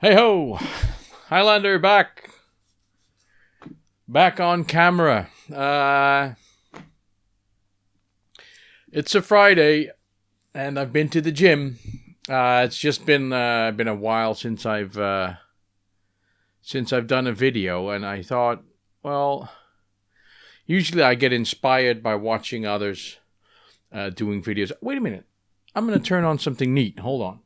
Hey ho! Highlander back on camera. It's a Friday, and I've been to the gym. It's just been a while since I've done a video, and I thought, well, usually I get inspired by watching others doing videos. Wait a minute, I'm gonna turn on something neat. Hold on.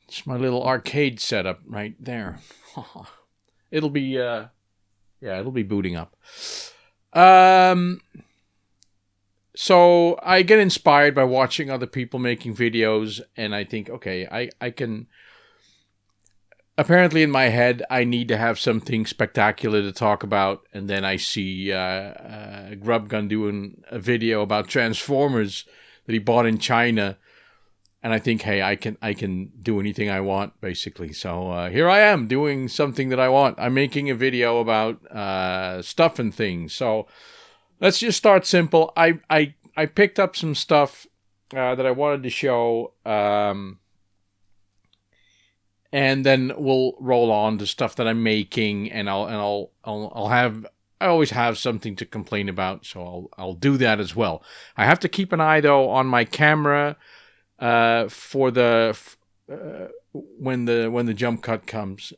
It's my little arcade setup right there. It'll be booting up. So I get inspired by watching other people making videos, and I think, okay, I can. Apparently, in my head, I need to have something spectacular to talk about, and then I see Grubgun doing a video about Transformers that he bought in China. And I think, hey, I can do anything I want, basically. So here I am doing something that I want. I'm making a video about stuff and things. So let's just start simple. I picked up some stuff that I wanted to show, and then we'll roll on to stuff that I'm making, and I'll have. I always have something to complain about, so I'll do that as well. I have to keep an eye though on my camera. For the when the jump cut comes,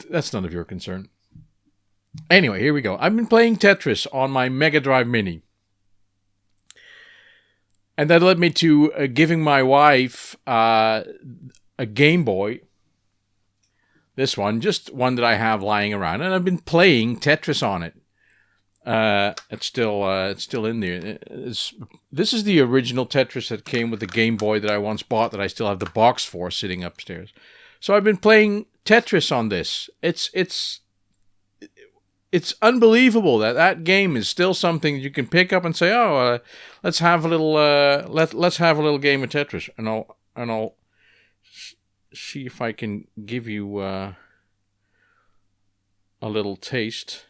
that's none of your concern. Anyway, here we go. I've been playing Tetris on my Mega Drive Mini, and that led me to giving my wife a Game Boy. This one, just one that I have lying around, and I've been playing Tetris on it. It's still in there. This is the original Tetris that came with the Game Boy that I once bought that I still have the box for sitting upstairs. So I've been playing Tetris on this. It's unbelievable that game is still something you can pick up and say, oh, let's have a little let's have a little game of Tetris, and I'll see if I can give you a little taste.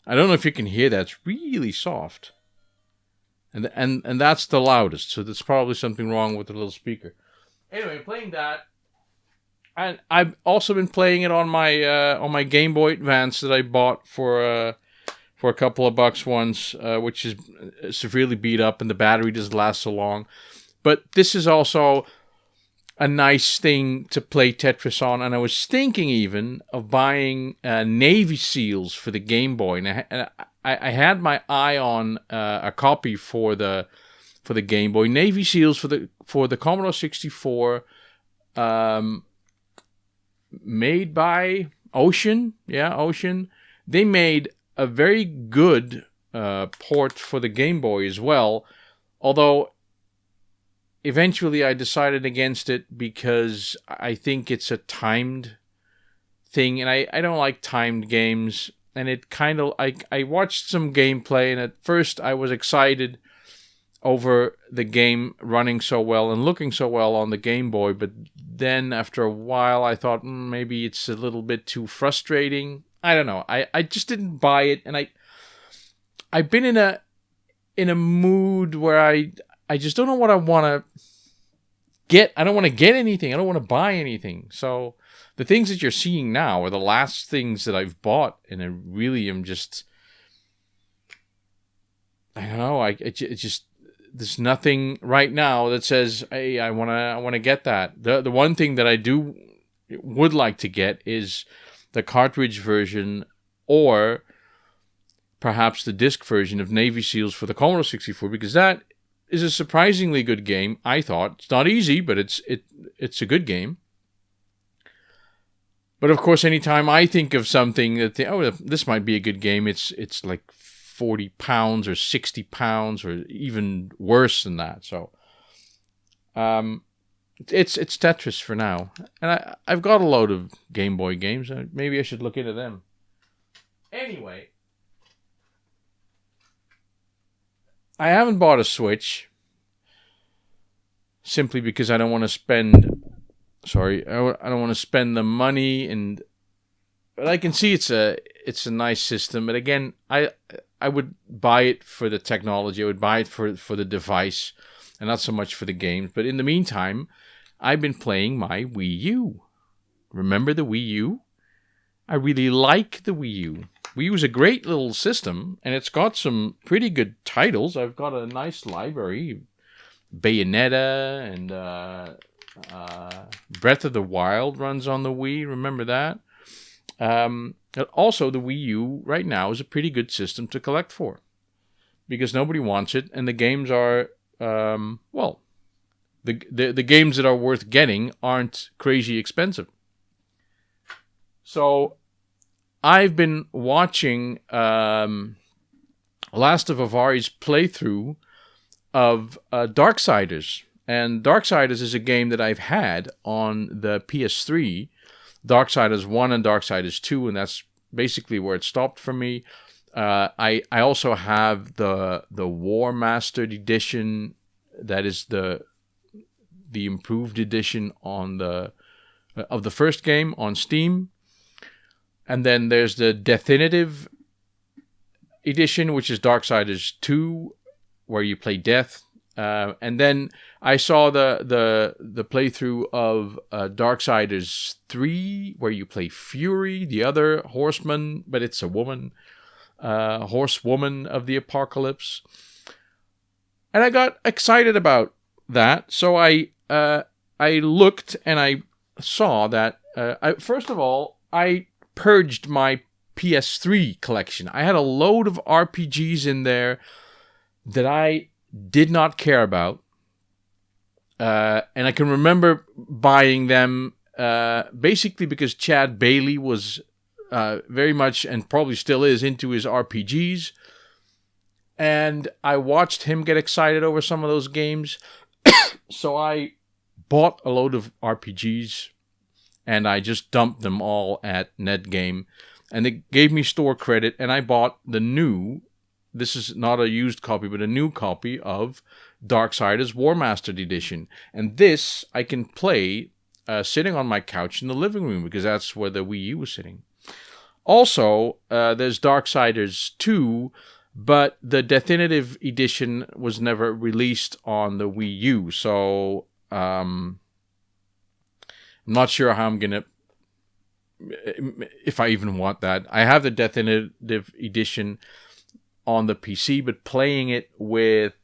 I don't know if you can hear that. It's really soft. And that's the loudest, so there's probably something wrong with the little speaker. Anyway, playing that. And I've also been playing it on my Game Boy Advance that I bought for a couple of bucks once, which is severely beat up and the battery doesn't last so long. But this is also a nice thing to play Tetris on, and I was thinking even of buying Navy Seals for the Game Boy, and I had my eye on a copy for the Game Boy. Navy Seals for the Commodore 64, made by Ocean. Yeah, Ocean. They made a very good port for the Game Boy as well, although eventually I decided against it because I think it's a timed thing, and I don't like timed games. And it kind of, I watched some gameplay, and at first I was excited over the game running so well and looking so well on the Game Boy, but then after a while I thought maybe it's a little bit too frustrating. I don't know. I just didn't buy it, and I've been in a mood where I just don't know what I want to get. I don't want to get anything. I don't want to buy anything. So the things that you're seeing now are the last things that I've bought, and I really am just, I don't know. It just there's nothing right now that says, hey, I want to get that. The one thing that I would like to get is the cartridge version, or perhaps the disc version of Navy Seals for the Commodore 64, because that is a surprisingly good game, I thought. It's not easy, but it's a good game. But of course, anytime I think of something that this might be a good game, it's like £40 or £60 or even worse than that. So it's Tetris for now, and I've got a load of Game Boy games. Maybe I should look into them. Anyway, I haven't bought a Switch simply because I don't want to spend Sorry, I don't want to spend the money, but I can see it's a nice system. But again, I would buy it for the technology. I would buy it for the device, and not so much for the games. But in the meantime, I've been playing my Wii U. Remember the Wii U? I really like the Wii U. Wii U is a great little system, and it's got some pretty good titles. I've got a nice library. Bayonetta and Breath of the Wild runs on the Wii. Remember that? Also, the Wii U right now is a pretty good system to collect for, because nobody wants it, and the games are the games that are worth getting aren't crazy expensive. So I've been watching Last of Avari's playthrough of Darksiders. And Darksiders is a game that I've had on the PS3, Darksiders 1 and Darksiders 2, and that's basically where it stopped for me. I also have the War Mastered edition, that is the improved edition on of the first game on Steam. And then there's the Definitive edition, which is Darksiders 2, where you play Death. And then I saw the playthrough of Darksiders 3, where you play Fury, the other horseman, but it's a woman, horsewoman of the apocalypse. And I got excited about that, so I looked and I saw that. First of all, I purged my PS3 collection. I had a load of RPGs in there that I did not care about. And I can remember buying them basically because Chad Bailey was very much, and probably still is, into his RPGs. And I watched him get excited over some of those games. So I bought a load of RPGs and I just dumped them all at Netgame. And it gave me store credit, and I bought the new, this is not a used copy, but a new copy of Darksiders War Mastered Edition. And this I can play sitting on my couch in the living room, because that's where the Wii U was sitting. Also, there's Darksiders 2, but the Definitive Edition was never released on the Wii U. So, I'm not sure how I'm going to, if I even want that. I have the Definitive Edition on the PC, but playing it with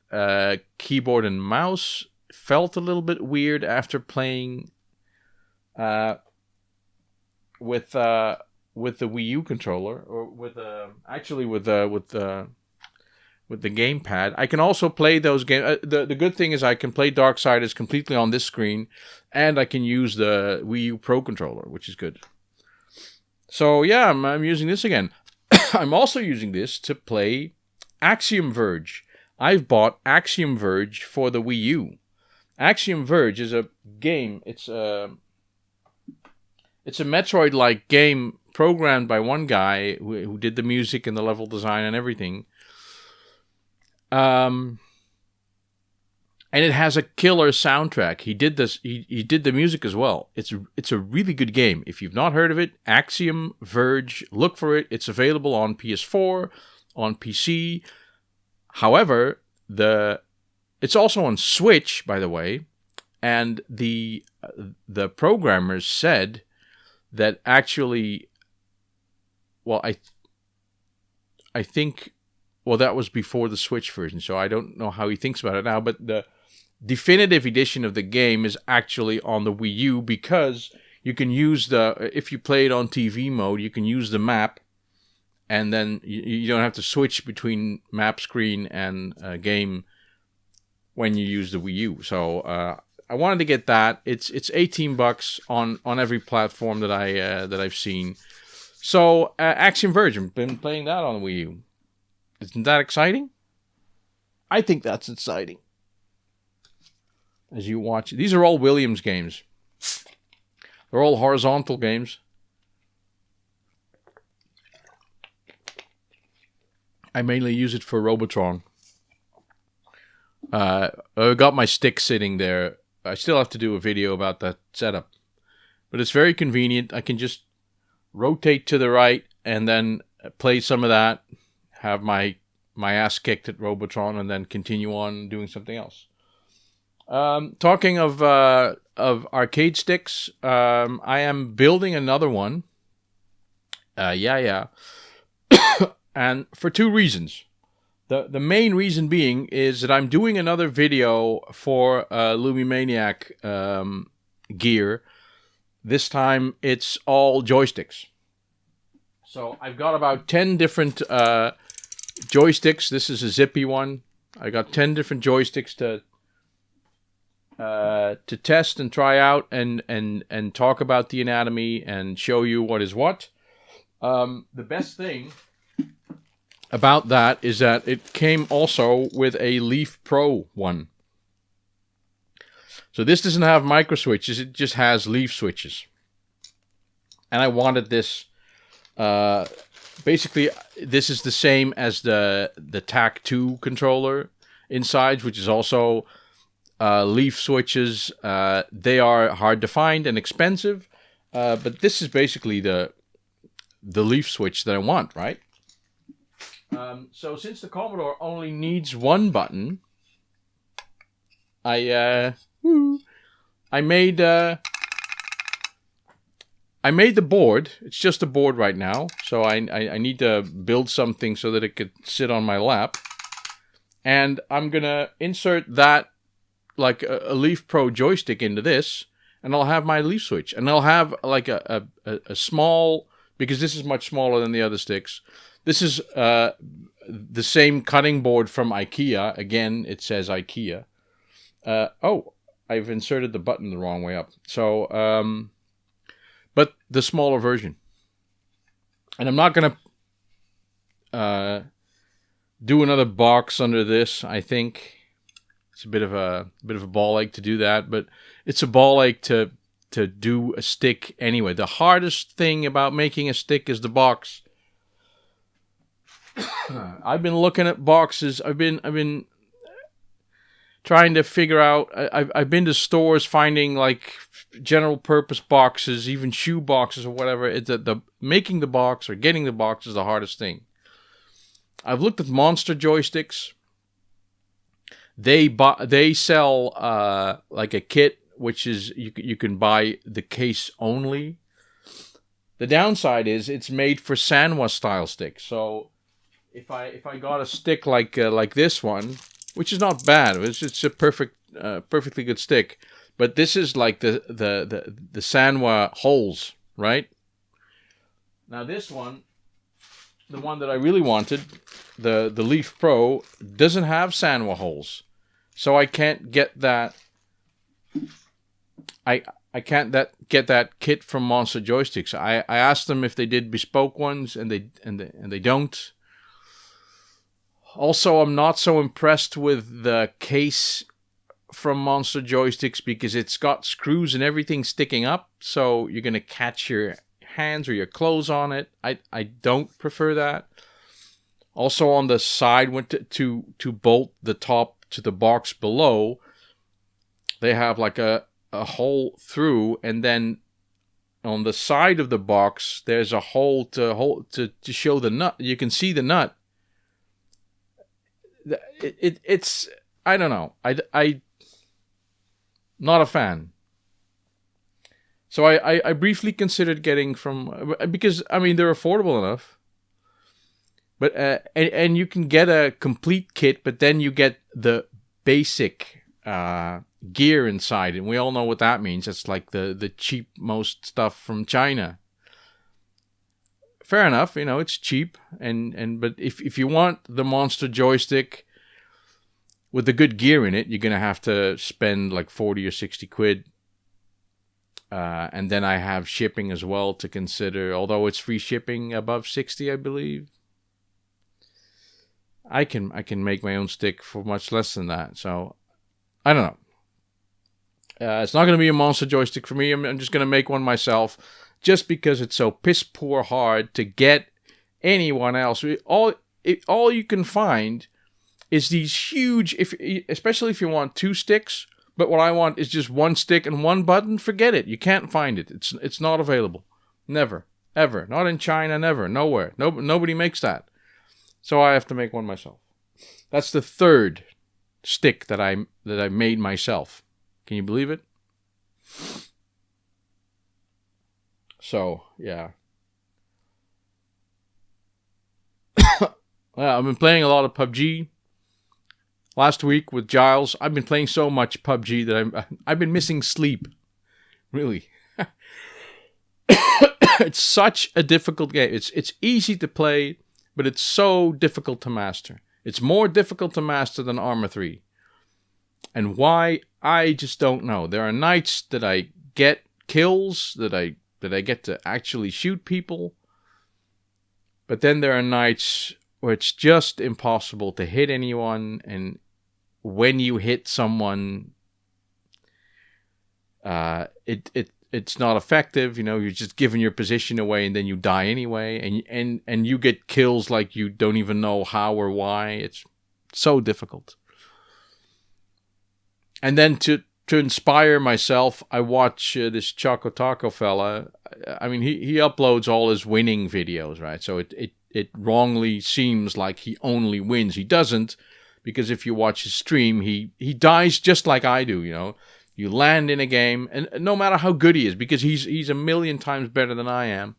keyboard and mouse felt a little bit weird after playing with the Wii U controller, or with the gamepad. I can also play those games. The good thing is I can play Darksiders completely on this screen, and I can use the Wii U Pro controller, which is good. So yeah, I'm using this again. I'm also using this to play Axiom Verge. I've bought Axiom Verge for the Wii U. Axiom Verge is a game. It's a Metroid-like game programmed by one guy who did the music and the level design and everything. And it has a killer soundtrack. He did this. He did the music as well. It's a really good game. If you've not heard of it, Axiom Verge, look for it. It's available on PS4, on PC. However, it's also on Switch, by the way. And the programmers said that actually, well, I think, well, that was before the Switch version, so I don't know how he thinks about it now, but the definitive edition of the game is actually on the Wii U, because you can use if you play it on TV mode, you can use the map, and then you don't have to switch between map screen and game when you use the Wii U. So I wanted to get that. It's $18 on every platform that I've seen. So Axiom Verge, I've been playing that on the Wii U. Isn't that exciting? I think that's exciting. As you watch, these are all Williams games. They're all horizontal games. I mainly use it for Robotron. I got my stick sitting there. I still have to do a video about that setup. but it's very convenient. I can just rotate to the right and then play some of that, have my ass kicked at Robotron, and then continue on doing something else. Talking of arcade sticks, I am building another one. And for two reasons. The main reason being is that I'm doing another video for Lumimaniac gear. This time it's all joysticks. So I've got about 10 different joysticks. This is a zippy one. I got 10 different joysticks to test and try out and talk about the anatomy and show you what is what. The best thing about that is that it came also with a Leaf Pro one. So this doesn't have micro switches, it just has leaf switches. And I wanted this, basically this is the same as the TAC2 controller inside, which is also leaf switches. They are hard to find and expensive, but this is basically the leaf switch that I want, right? So since the Commodore only needs one button, I made the board. It's just a board right now, so I need to build something so that it could sit on my lap. And I'm gonna insert that like a Leaf Pro joystick into this, and I'll have my leaf switch, and I'll have like a small, because this is much smaller than the other sticks. This is the same cutting board from IKEA. Again, it says IKEA. Oh, I've inserted the button the wrong way up. So, but the smaller version. And I'm not going to do another box under this. I think it's a bit of a ball ache to do that, but it's a ball ache to do a stick anyway. The hardest thing about making a stick is the box. I've been looking at boxes. I've been trying to figure out. I've been to stores finding like general purpose boxes, even shoe boxes or whatever. It's the making the box or getting the box is the hardest thing. I've looked at Monster joysticks. They sell like a kit, which is you can buy the case only. The downside is it's made for Sanwa style sticks. So if I got a stick like this one, which is not bad, it's a perfectly good stick, but this is like the Sanwa holes, right? Now this one, the one that I really wanted, the Leaf Pro, doesn't have Sanwa holes, so I can't get that. I can't get that kit from Monster Joysticks. I asked them if they did bespoke ones, and they don't. Also, I'm not so impressed with the case from Monster Joysticks because it's got screws and everything sticking up, so you're gonna catch your hands or your clothes on it. I don't prefer that. Also, on the side, to bolt the top to the box below, they have like a hole through, and then on the side of the box there's a hole to show the nut. You can see the nut. It's I don't know. I not a fan. So I briefly considered getting from, because I mean they're affordable enough. But and you can get a complete kit, but then you get the basic gear inside, and we all know what that means. It's like the cheap most stuff from China. Fair enough, you know, it's cheap, but if you want the Monster joystick with the good gear in it, you're gonna have to spend like 40 or 60 quid. And then I have shipping as well to consider, although it's free shipping above 60, I believe. I can make my own stick for much less than that, so I don't know. It's not going to be a Monster joystick for me. I'm just going to make one myself, just because it's so piss poor hard to get anyone else. All you can find is these huge, especially if you want two sticks, But what I want is just one stick and one button. Forget it. You can't find it. It's not available. Never. Ever. Not in China, never. Nowhere. Nobody makes that. So I have to make one myself. That's the third stick that I made myself. Can you believe it? So, yeah. Well, I've been playing a lot of PUBG. Last week with Giles, I've been playing so much PUBG that I've been missing sleep. Really. It's such a difficult game. It's easy to play, but it's so difficult to master. It's more difficult to master than Arma 3. And why? I just don't know. There are nights that I get kills, that I get to actually shoot people. But then there are nights where it's just impossible to hit anyone, and when you hit someone, it's not effective. You know, you're just giving your position away, and then you die anyway, and you get kills like you don't even know how or why. It's so difficult. And then to inspire myself, I watch this Choco Taco fella. I mean, he uploads all his winning videos, right? So it wrongly seems like he only wins. He doesn't, because if you watch his stream, he dies just like I do, you know. You land in a game, and no matter how good he is, because he's a million times better than I am.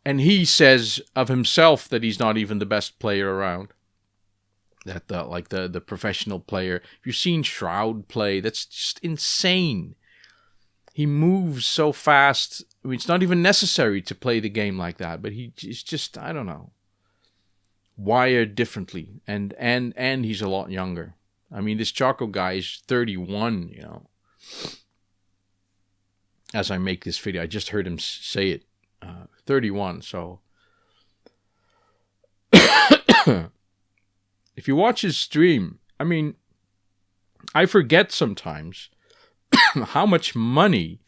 And he says of himself that he's not even the best player around. That the professional player. If you've seen Shroud play, that's just insane. He moves so fast. I mean, it's not even necessary to play the game like that. But he's just, I don't know, wired differently. And he's a lot younger. I mean, this Choco guy is 31, you know. As I make this video, I just heard him say it. 31, so... If you watch his stream, I mean, I forget sometimes how much money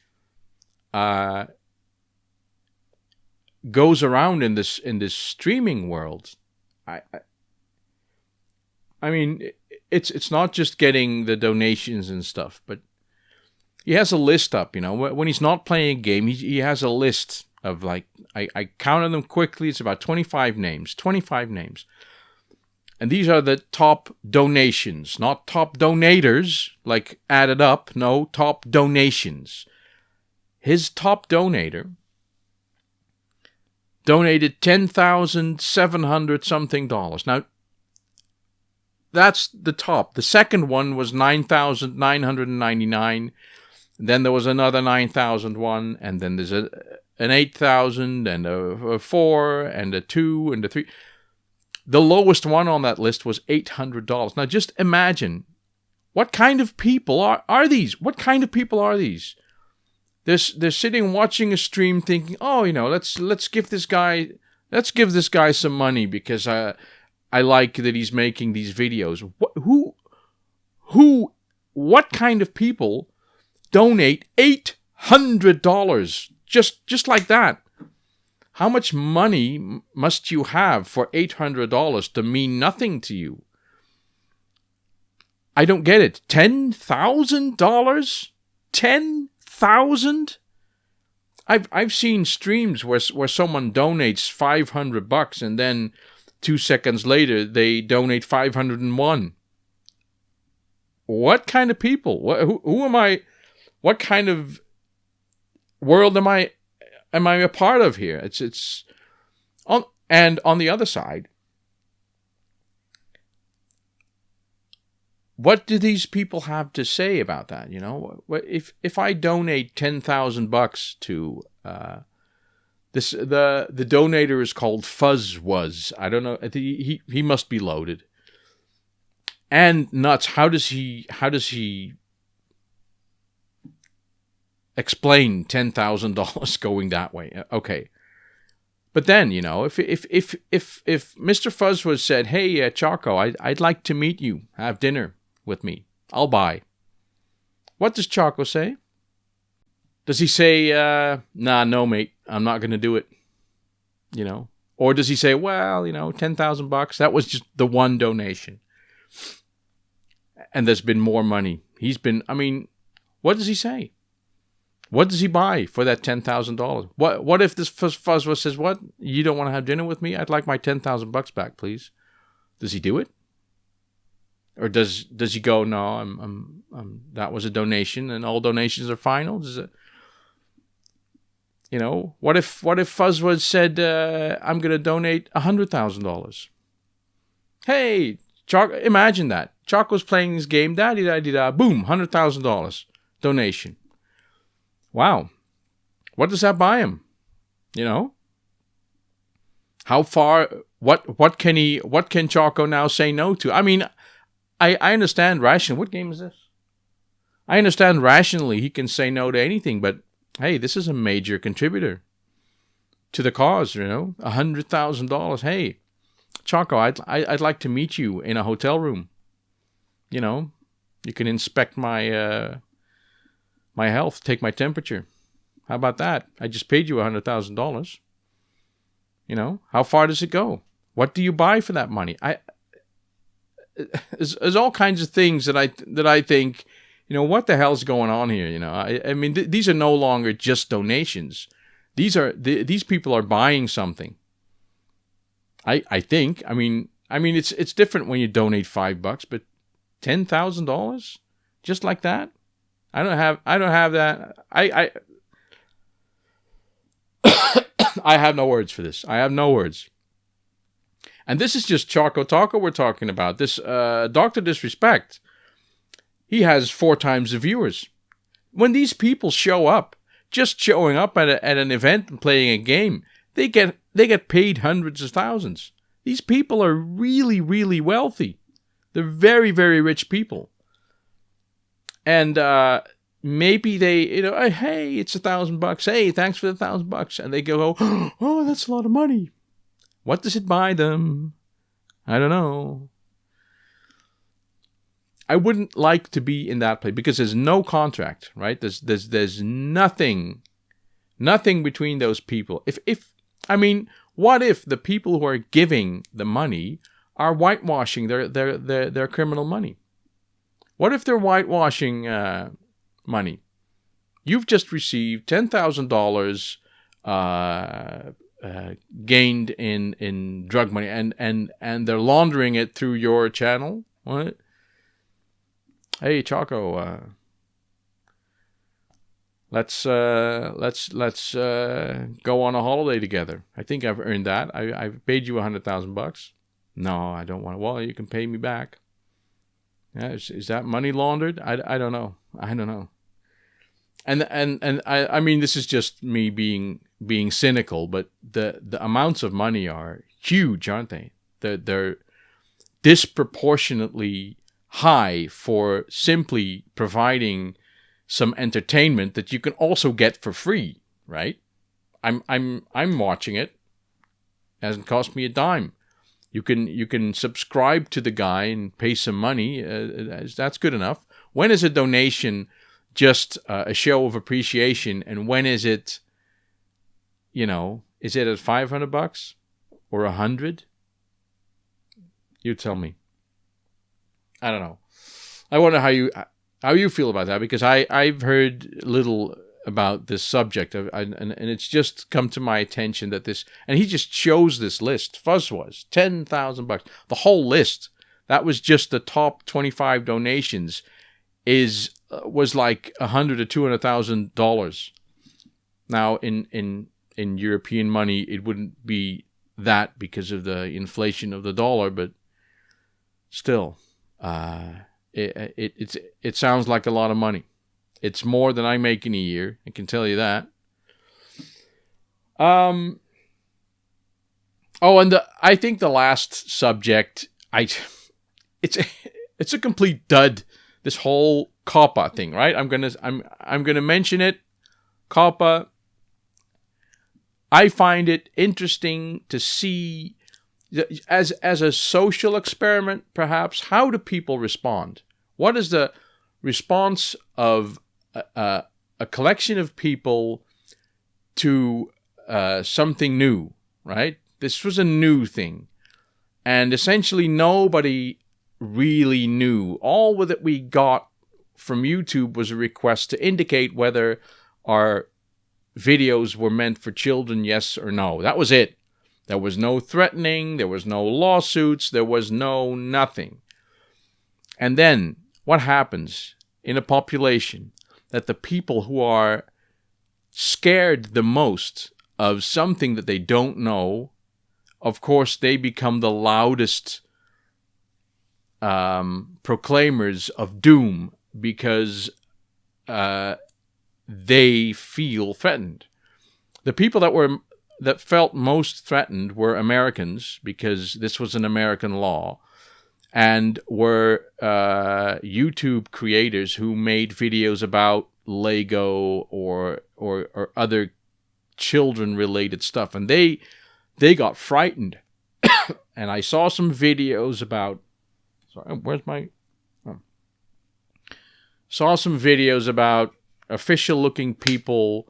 goes around in this streaming world. I mean, it's not just getting the donations and stuff, but he has a list up, you know. When he's not playing a game, he has a list of, like, I counted them quickly. It's about 25 names. 25 names. And these are the top donations, not top donators, like added up. No, top donations. His top donator donated $10,700 something. Now, that's the top. The second one was $9,999. Then there was another 9,001, and then there's an 8,000, and a 4, and a 2, and a 3. The lowest one on that list was $800. Now just imagine, what kind of people are these? What kind of people are these? They're sitting watching a stream thinking, oh, you know, let's give this guy some money because I like that he's making these videos. What kind of people donate $800 just like that? How much money must you have for $800 to mean nothing to you? I don't get it. $10,000? $10,000? I've seen streams where someone donates $500 and then 2 seconds later they donate 501. What kind of people? Who am I? What kind of world am I a part of here? It's on, and on the other side, what do these people have to say about that? You know, if I donate $10,000 to this, the donator is called Fuzzwuzz. I don't know. He must be loaded. And nuts. How does he explain $10,000 going that way? Okay. But then, you know, if Mr. Fuzzwuzz said, hey, Choco, I'd like to meet you, have dinner with me, I'll buy. What does Choco say? Does he say, nah, no, mate, I'm not going to do it, you know? Or does he say, well, you know, $10,000, that was just the one donation. And there's been more money. What does he say? What does he buy for that $10,000? What if this Fuzzwa says, "What? You don't want to have dinner with me? I'd like my $10,000 back, please." Does he do it? Or does he go, "No, that was a donation, and all donations are final"? Does it? What if Fuzzwa said, "I'm going to donate $100,000"? Hey, imagine that. Choco's playing this game, da-di-da-di-da, boom, $100,000 donation. Wow. What does that buy him? How far, what can Choco now say no to? I understand rationally. What game is this? I understand rationally he can say no to anything, but hey, this is a major contributor to the cause, $100,000. Hey, Choco, I'd like to meet you in a hotel room. You can inspect my my health, take my temperature. How about that? I just paid you $100,000. How far does it go? What do you buy for that money? There's all kinds of things that I think, what the hell's going on here? These are no longer just donations. These people are buying something. I think. It's different when you donate $5, but $10,000 just like that. I don't have that. I have no words for this. I have no words. And this is just Choco Taco we're talking about. This Dr. Disrespect, he has 4 times the viewers. When these people show up, just showing up at an event and playing a game, they get paid hundreds of thousands. These people are really, really wealthy. They're very, very rich people. And maybe they, hey, it's $1,000. Hey, thanks for the $1,000. And they go, oh, that's a lot of money. What does it buy them? I don't know. I wouldn't like to be in that place because there's no contract, right? There's nothing between those people. What if the people who are giving the money are whitewashing their criminal money? What if they're whitewashing money? You've just received $10,000 gained in drug money, and they're laundering it through your channel. What? Hey, Choco, let's go on a holiday together. I think I've earned that. I've paid you $100,000. No, I don't want. Well, you can pay me back. Yeah, is that money laundered? I don't know. I don't know. And this is just me being cynical, but the amounts of money are huge, aren't they? They're disproportionately high for simply providing some entertainment that you can also get for free, right? I'm watching it. Hasn't cost me a dime. You can subscribe to the guy and pay some money. That's good enough. When is a donation just a show of appreciation, and when is it? Is it at $500 or $100? You tell me. I don't know. I wonder how you feel about that, because I've heard little about this subject, and it's just come to my attention that this, and he just shows this list. Fuzzwa's $10,000. The whole list, that was just the top 25 donations, was like $100,000 to $200,000. Now in European money, it wouldn't be that because of the inflation of the dollar, but still, it sounds like a lot of money. It's more than I make in a year, I can tell you that. And I think the last subject, it's a complete dud. This whole Coppa thing, right? I'm gonna mention it. Coppa. I find it interesting to see, as a social experiment, perhaps, how do people respond? What is the response of a collection of people to something new, right? This was a new thing. And essentially nobody really knew. All that we got from YouTube was a request to indicate whether our videos were meant for children, yes or no. That was it. There was no threatening, there was no lawsuits, there was no nothing. And then, what happens in a population that the people who are scared the most of something that they don't know, of course, they become the loudest proclaimers of doom because they feel threatened. The people that felt most threatened were Americans, because this was an American law, and were YouTube creators who made videos about Lego or other children-related stuff, and they got frightened. And I saw some videos about. Sorry, where's my? Oh. Saw some videos about official-looking people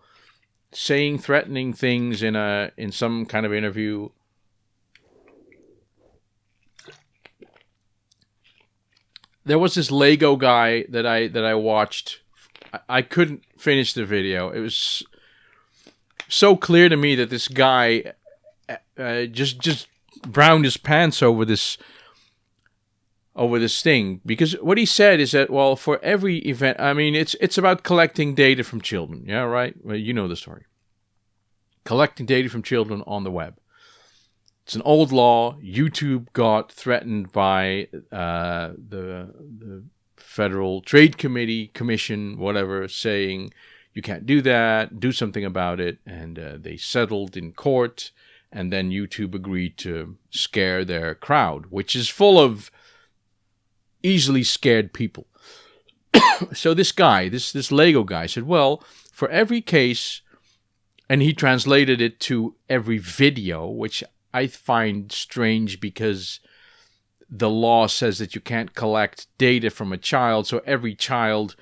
saying threatening things in some kind of interview. There was this Lego guy that I watched. I couldn't finish the video. It was so clear to me that this guy just browned his pants over this thing, because what he said is that, well, for every event, I mean, it's about collecting data from children. Yeah, right? Well, you know the story. Collecting data from children on the web. It's an old law. YouTube got threatened by the Federal Trade Commission, whatever, saying you can't do that, do something about it, and they settled in court, and then YouTube agreed to scare their crowd, which is full of easily scared people. So this guy, this Lego guy, said, well, for every case, and he translated it to every video, which I find strange because the law says that you can't collect data from a child, so every child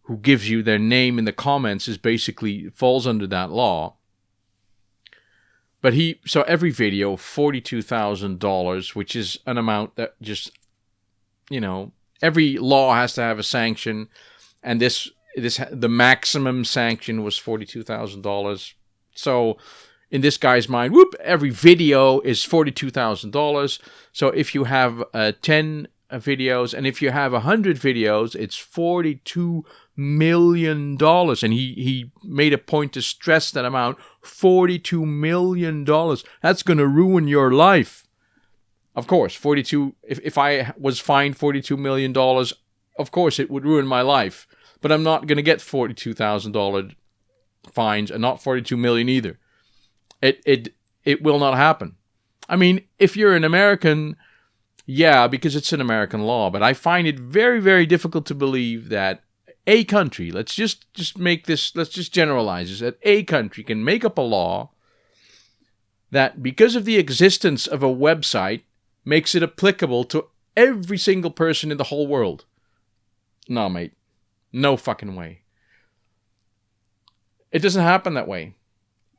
who gives you their name in the comments is basically falls under that law. But so every video, $42,000, which is an amount that just, every law has to have a sanction, and the maximum sanction was $42,000. So in this guy's mind, every video is $42,000. So if you have 10 videos, and if you have 100 videos, it's $42 million. And he made a point to stress that amount, $42 million. That's going to ruin your life. Of course, if I was fined $42 million, of course it would ruin my life. But I'm not going to get $42,000 fines, and not $42 million either. It will not happen. I mean, if you're an American, yeah, because it's an American law, but I find it very, very difficult to believe that a country, let's just generalize this, that a country can make up a law that, because of the existence of a website, makes it applicable to every single person in the whole world. No, mate. No fucking way. It doesn't happen that way.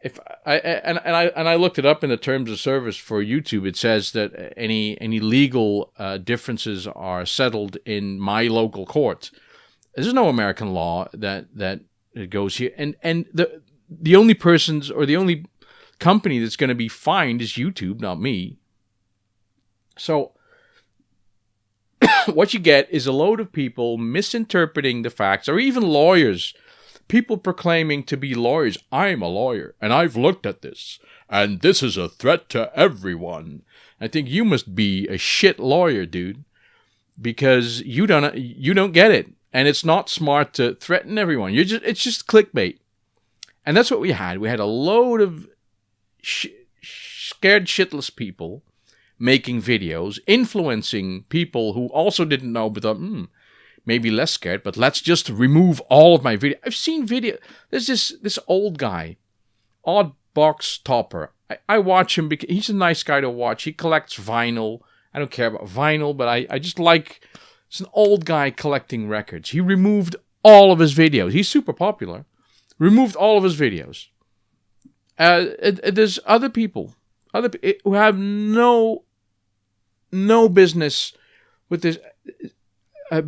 If I looked it up in the terms of service for YouTube, it says that any legal differences are settled in my local court. There's no American law that goes here, and the only persons or the only company that's going to be fined is YouTube, not me. So what you get is a load of people misinterpreting the facts, or even lawyers. People proclaiming to be lawyers. I'm a lawyer, and I've looked at this, and this is a threat to everyone. I think you must be a shit lawyer, dude, because you don't get it, and it's not smart to threaten everyone. It's just clickbait, and that's what we had. We had a load of scared shitless people making videos, influencing people who also didn't know, but thought, maybe less scared, but let's just remove all of my video. I've seen video. There's this old guy, Odd Box Topper. I watch him because he's a nice guy to watch. He collects vinyl. I don't care about vinyl, but I just like, it's an old guy collecting records. He removed all of his videos. He's super popular. Removed all of his videos. There's other people who have no business with this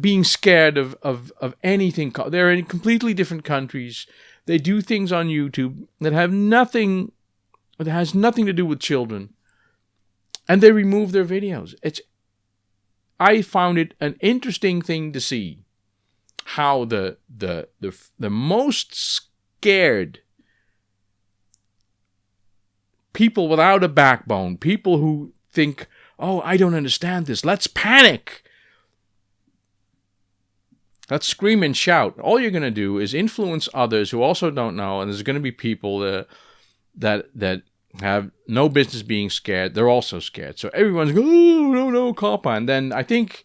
being scared of anything. They're in completely different countries. They do things on YouTube that has nothing to do with children, and they remove their videos. I found it an interesting thing to see how the most scared people without a backbone, people who think, oh, I don't understand this, let's panic, let's scream and shout. All you're going to do is influence others who also don't know, and there's going to be people that have no business being scared. They're also scared. So everyone's going, oh, no, Coppa. And then I think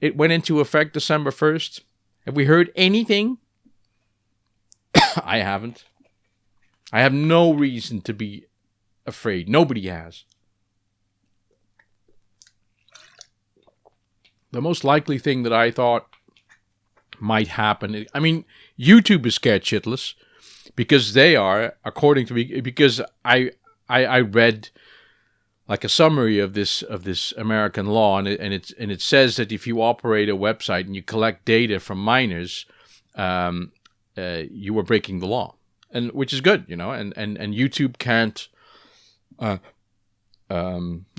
it went into effect December 1st. Have we heard anything? I haven't. I have no reason to be afraid. Nobody has. The most likely thing that I thought might happen, I mean, YouTube is scared shitless because they are, according to me, because I read like a summary of this American law, and it says that if you operate a website and you collect data from minors, you are breaking the law, and which is good, and YouTube can't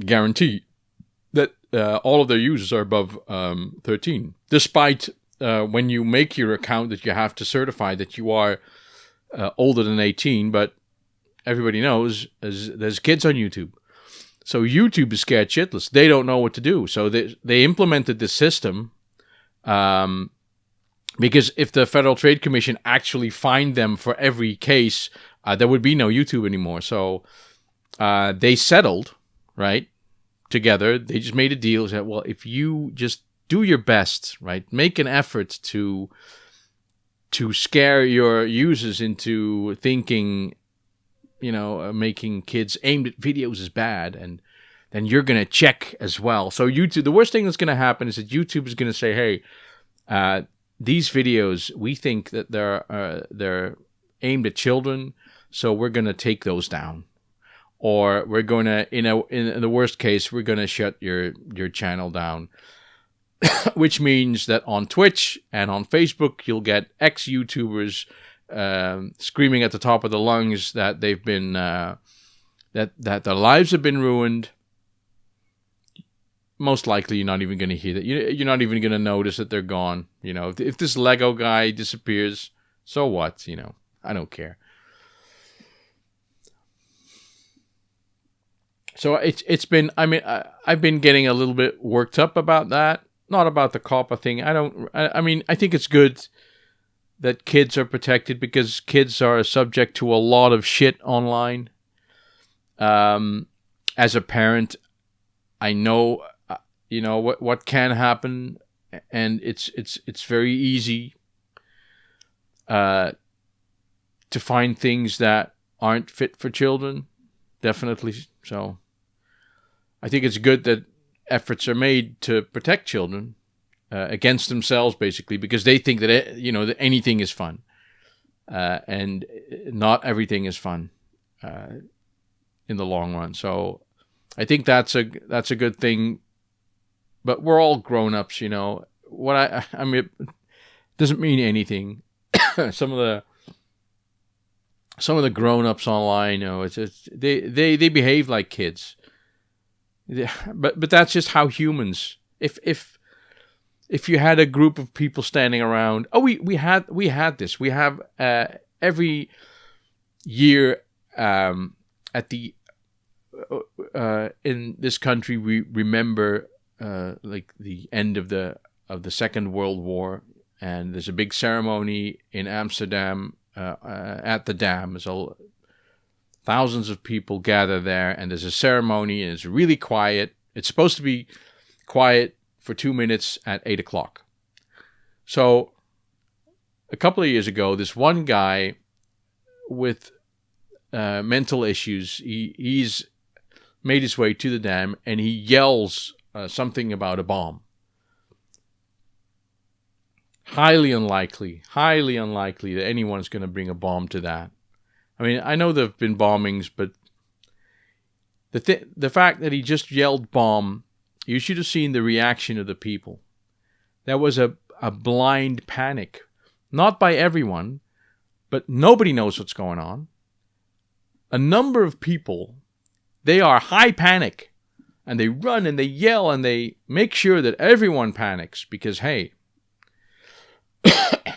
guarantee that all of their users are above 13, despite when you make your account that you have to certify that you are older than 18, but everybody knows there's kids on YouTube. So YouTube is scared shitless. They don't know what to do. So they implemented this system because if the Federal Trade Commission actually fined them for every case, there would be no YouTube anymore. So they settled, right, together. They just made a deal. Said, well, if you just do your best, right, make an effort to scare your users into thinking, making kids aimed at videos is bad, and then you're going to check as well. So YouTube, the worst thing that's going to happen is that YouTube is going to say, hey, these videos, we think that they're aimed at children, so we're going to take those down. Or we're going to, in the worst case, we're going to shut your channel down. Which means that on Twitch and on Facebook, you'll get ex-YouTubers screaming at the top of their lungs that they've been that their lives have been ruined. Most likely, you're not even going to hear that. You're not even going to notice that they're gone. If this Lego guy disappears, so what? I don't care. So it's been. I mean, I've been getting a little bit worked up about that. Not about the Coppa thing. I mean, I think it's good that kids are protected because kids are subject to a lot of shit online. As a parent, I know, what can happen, and it's very easy to find things that aren't fit for children. Definitely. So I think it's good that efforts are made to protect children against themselves, basically, because they think that that anything is fun, and not everything is fun in the long run. So I think that's a good thing. But we're all grown-ups, What I mean, it doesn't mean anything. Some of the grown-ups online, they behave like kids. But that's just how humans. If you had a group of people standing around, we had this. We have every year at the in this country we remember like the end of the Second World War, and there's a big ceremony in Amsterdam at the dam. So thousands of people gather there, and there's a ceremony, and it's really quiet. It's supposed to be quiet for 2 minutes at 8 o'clock. So a couple of years ago, this one guy with mental issues, he's made his way to the dam, and he yells something about a bomb. Highly unlikely that anyone's going to bring a bomb to that. I mean, I know there have been bombings, but the fact that he just yelled bomb you should have seen the reaction of the people. There was a blind panic. Not by everyone, but nobody knows what's going on. A number of people, they are high panic. And they run and they yell and they make sure that everyone panics. Because, hey,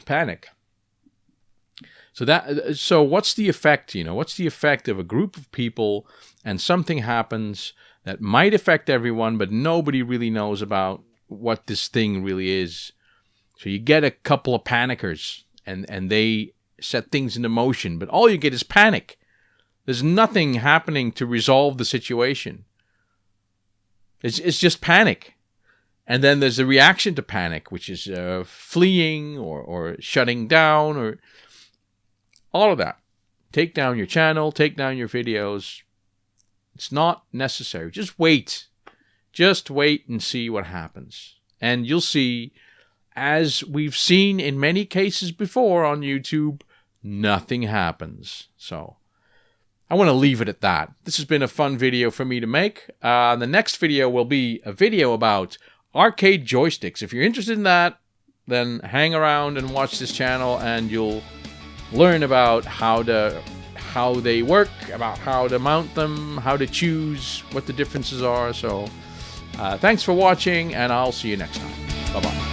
panic. So what's the effect, What's the effect of a group of people and something happens that might affect everyone, but nobody really knows about what this thing really is. So you get a couple of panickers and they set things into motion, but all you get is panic. There's nothing happening to resolve the situation. It's just panic. And then there's the reaction to panic, which is fleeing or shutting down or all of that. Take down your channel, take down your videos. It's not necessary. Just wait. Just wait and see what happens. And you'll see, as we've seen in many cases before on YouTube, nothing happens. So I want to leave it at that. This has been a fun video for me to make. The next video will be a video about arcade joysticks. If you're interested in that, then hang around and watch this channel and you'll learn about how they work, about how to mount them, how to choose, what the differences are. So thanks for watching, and I'll see you next time. Bye-bye.